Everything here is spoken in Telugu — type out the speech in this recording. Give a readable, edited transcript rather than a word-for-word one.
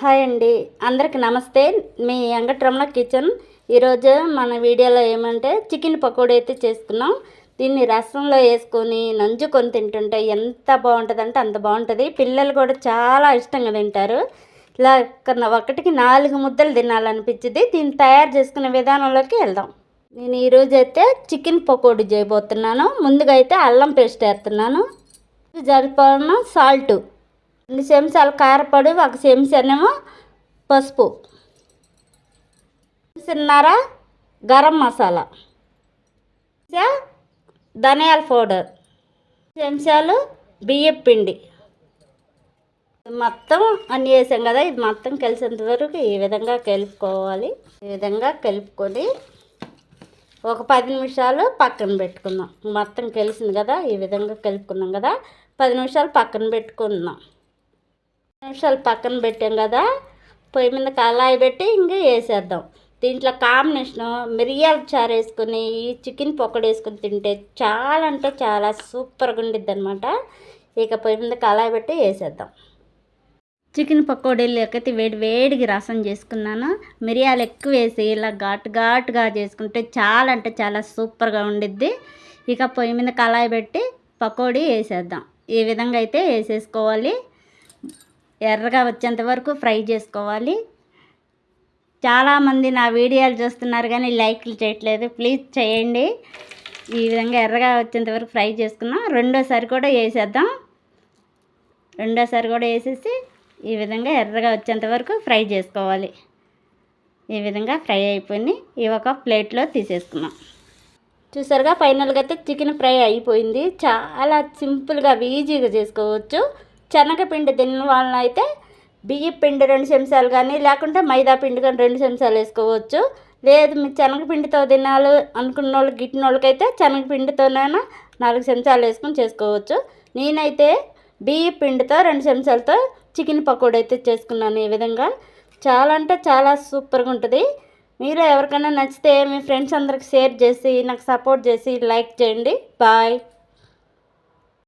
హాయ్ అండి, అందరికి నమస్తే. మీ వెంకటరమణ కిచెన్. ఈరోజు మన వీడియోలో ఏమంటే చికెన్ పకోడీ అయితే చేసుకున్నాం. దీన్ని రసంలో వేసుకొని నంజుకొని తింటుంటే ఎంత బాగుంటుందంటే అంత బాగుంటుంది. పిల్లలు కూడా చాలా ఇష్టంగా తింటారు. ఇలా ఒకటికి 4 ముద్దలు తినాలనిపించింది. దీన్ని తయారు చేసుకునే విధానంలోకి వెళ్దాం. నేను ఈరోజు అయితే చికెన్ పకోడీ చేయబోతున్నాను. ముందుగా అయితే అల్లం పేస్ట్ వేస్తున్నాను. సరిపడిన సాల్ట్, 2 చెంచాలు కారపొడి, 1 చెంచానేమో పసుపు, చిన్నర గరం మసాలా, ధనియాల పౌడర్, చెంచాలు బియ్యం పిండి. మొత్తం అన్నీ వేసాం కదా, ఇది మొత్తం కలిసేంత వరకు ఈ విధంగా కలుపుకోవాలి. ఈ విధంగా కలుపుకొని ఒక 10 నిమిషాలు పక్కన పెట్టుకుందాం. మొత్తం కలిసింది కదా, ఈ విధంగా కలుపుకున్నాం కదా, 10 నిమిషాలు పక్కన పెట్టుకుందాం. నిమిషాలు పక్కన పెట్టాం కదా, పొయ్యి మీద కళాయి పెట్టి ఇంకా వేసేద్దాం. దీంట్లో కాంబినేషను మిరియాల చారు వేసుకొని ఈ చికెన్ పకోడీ వేసుకొని తింటే చాలా అంటే చాలా సూపర్గా ఉండిద్ది అనమాట. ఇక పొయ్యి మీద కళాయి పెట్టి వేసేద్దాం. చికెన్ పకోడీలకైతే వేడికి రసం చేసుకున్నాను. మిరియాలు ఎక్కువ వేసి ఇలా ఘాటుగా చేసుకుంటే చాలా అంటే చాలా సూపర్గా ఉండిద్ది. ఇక పొయ్యి మీద కళాయి పెట్టి పకోడీ వేసేద్దాం. ఈ విధంగా అయితే వేసేసుకోవాలి. ఎర్రగా వచ్చేంత వరకు ఫ్రై చేసుకోవాలి. చాలామంది నా వీడియోలు చూస్తున్నారు కానీ లైక్లు చేయట్లేదు, ప్లీజ్ చేయండి. ఈ విధంగా ఎర్రగా వచ్చేంత వరకు ఫ్రై చేసుకున్నాం. రెండోసారి కూడా వేసేద్దాం. రెండోసారి కూడా వేసేసి ఈ విధంగా ఎర్రగా వచ్చేంత వరకు ఫ్రై చేసుకోవాలి. ఈ విధంగా ఫ్రై అయిపోయింది. ఇవి ఒక ప్లేట్లో తీసేసుకున్నాం. చూసారుగా, ఫైనల్గా అయితే చికెన్ ఫ్రై అయిపోయింది. చాలా సింపుల్గా ఈజీగా చేసుకోవచ్చు. శనగపిండి తిన్న వాళ్ళని అయితే బియ్యం పిండి 2 చెంచాలు కానీ, లేకుంటే మైదా పిండి కానీ 2 చెంచాలు వేసుకోవచ్చు. లేదు మీరు శనగపిండితో తినాలి అనుకున్న వాళ్ళు, గిట్టిన వాళ్ళకైతే శనగపిండితోనైనా 4 చెంచాలు వేసుకొని చేసుకోవచ్చు. నేనైతే బియ్యం పిండితో 2 చెంచాలతో చికెన్ పకోడీ అయితే చేసుకున్నాను. ఈ విధంగా చాలా అంటే చాలా సూపర్గా ఉంటుంది. మీరు ఎవరికైనా నచ్చితే మీ ఫ్రెండ్స్ అందరికి షేర్ చేసి నాకు సపోర్ట్ చేసి లైక్ చేయండి. బాయ్.